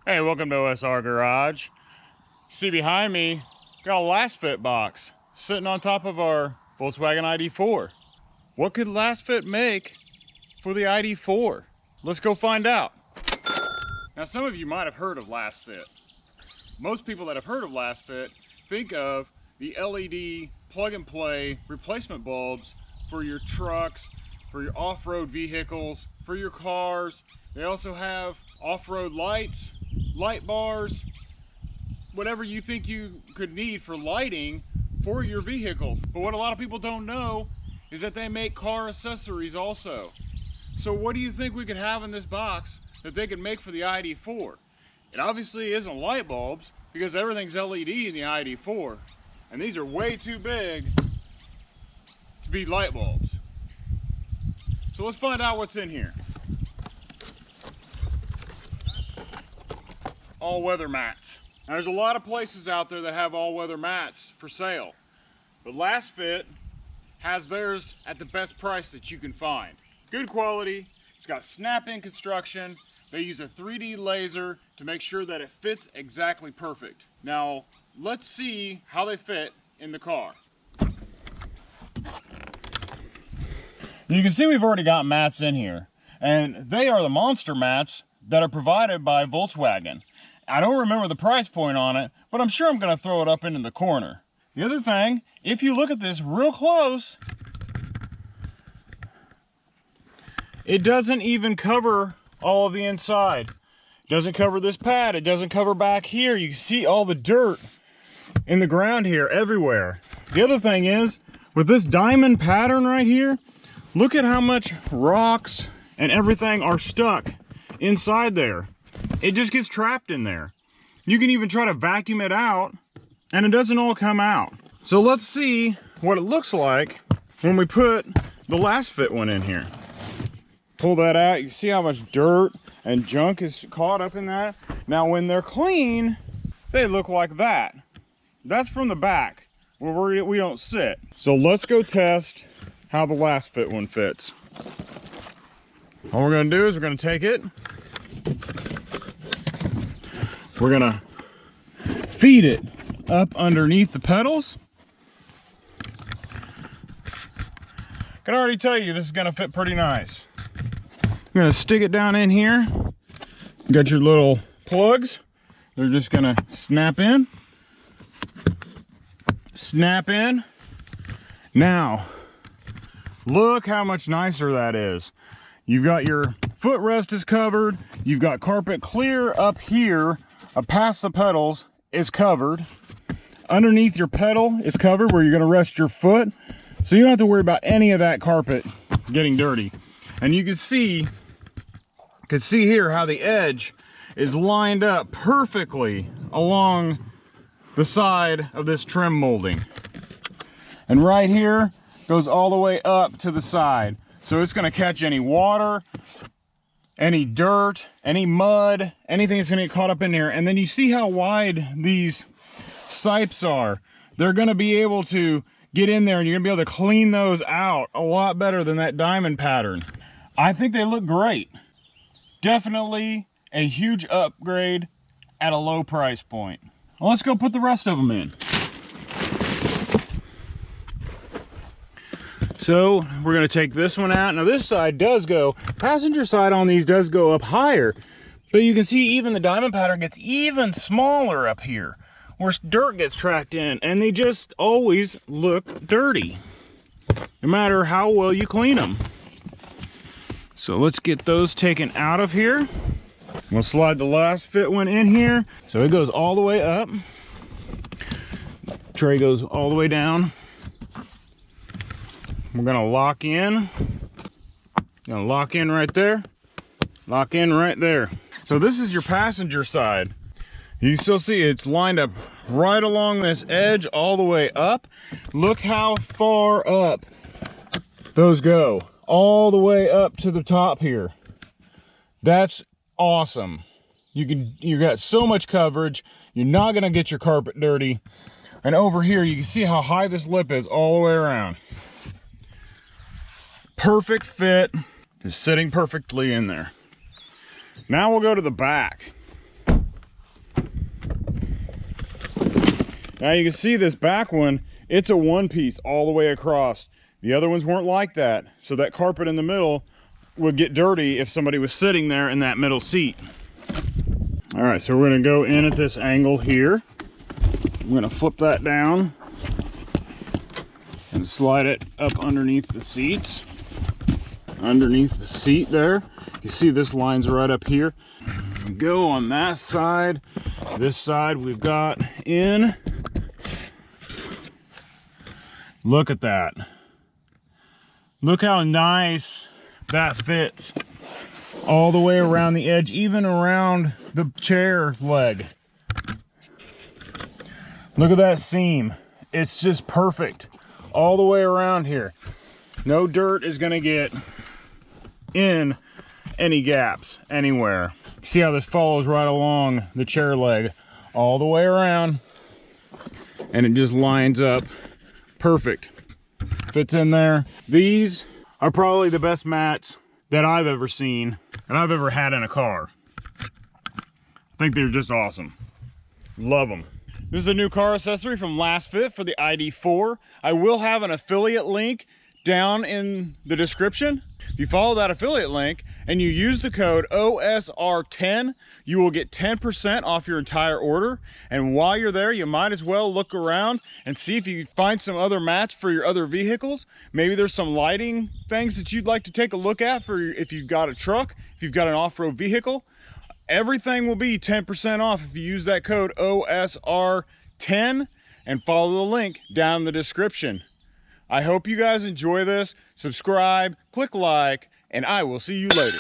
Hey, welcome to OSR Garage. See behind me, got a Lasfit box sitting on top of our Volkswagen ID.4. What could Lasfit make for the ID.4? Let's go find out. Now, some of you might have heard of Lasfit. Most people that have heard of Lasfit think of the LED plug-and-play replacement bulbs for your trucks, for your off-road vehicles, for your cars. They also have off-road lights, light bars, whatever you think you could need for lighting for your vehicles. But what a lot of people don't know is that they make car accessories also. So what do you think we could have in this box that they could make for the ID.4? It obviously isn't light bulbs because everything's LED in the ID.4, and these are way too big to be light bulbs. So let's find out what's in here. All-weather mats. Now, there's a lot of places out there that have all-weather mats for sale, but Lasfit has theirs at the best price that you can find. Good quality, it's got snap-in construction. They use a 3D laser to make sure that it fits exactly perfect. Now, let's see how they fit in the car. You can see we've already got mats in here, and they are the monster mats that are provided by Volkswagen. I don't remember the price point on it, but I'm sure I'm going to throw it up into the corner. The other thing, if you look at this real close, it doesn't even cover all of the inside. It doesn't cover this pad. It doesn't cover back here. You can see all the dirt in the ground here everywhere. The other thing is, with this diamond pattern right here, look at how much rocks and everything are stuck inside there. It just gets trapped in there. You can even try to vacuum it out and it doesn't all come out. So let's see what it looks like when we put the Lasfit one in here. Pull that out, you see how much dirt and junk is caught up in that. Now when they're clean, they look like that. That's from the back where we don't sit. So let's go test how the Lasfit one fits. All we're gonna do is we're gonna take it, we're gonna feed it up underneath the pedals. I can already tell you this is gonna fit pretty nice. I'm gonna stick it down in here. You got your little plugs. They're just gonna snap in. Snap in. Now, look how much nicer that is. You've got your footrest is covered. You've got carpet clear up here. Past the pedals is covered. Underneath your pedal is covered where you're gonna rest your foot. So you don't have to worry about any of that carpet getting dirty. And you can see here how the edge is lined up perfectly along the side of this trim molding. And right here goes all the way up to the side. So it's gonna catch any water, any dirt, any mud, anything that's gonna get caught up in there. And then you see how wide these sipes are. They're gonna be able to get in there and you're gonna be able to clean those out a lot better than that diamond pattern. I think they look great. Definitely a huge upgrade at a low price point. Well, let's go put the rest of them in. So we're gonna take this one out. Now this side does go, passenger side on these does go up higher, but you can see even the diamond pattern gets even smaller up here where dirt gets tracked in, and they just always look dirty, no matter how well you clean them. So let's get those taken out of here. We'll slide the Lasfit one in here. So it goes all the way up. Tray goes all the way down. We're gonna lock in. Gonna lock in right there. Lock in right there. So this is your passenger side. You can still see it's lined up right along this edge all the way up. Look how far up those go. All the way up to the top here. That's awesome. You got so much coverage. You're not gonna get your carpet dirty. And over here, you can see how high this lip is all the way around. Perfect fit, just sitting perfectly in there. Now we'll go to the back. Now you can see this back one, it's a one piece all the way across. The other ones weren't like that. So that carpet in the middle would get dirty if somebody was sitting there in that middle seat. All right, so we're gonna go in at this angle here. I'm gonna flip that down and slide it up underneath the seats. Underneath the seat there. You see this line's right up here. Go on that side. This side we've got in. Look at that. Look how nice that fits. All the way around the edge, even around the chair leg. Look at that seam. It's just perfect. All the way around here. No dirt is gonna get in any gaps anywhere. See how this follows right along the chair leg all the way around, and it just lines up perfect. Fits in there. These are probably the best mats that I've ever seen and I've ever had in a car. I think they're just awesome. Love them. This is a new car accessory from Lasfit for the ID.4. I will have an affiliate link down in the description. If you follow that affiliate link and you use the code OSR10, you will get 10% off your entire order. And while you're there, you might as well look around and see if you can find some other mats for your other vehicles. Maybe there's some lighting things that you'd like to take a look at for if you've got a truck, if you've got an off-road vehicle. Everything will be 10% off if you use that code OSR10 and follow the link down in the description. I hope you guys enjoy this. Subscribe, click like, and I will see you later.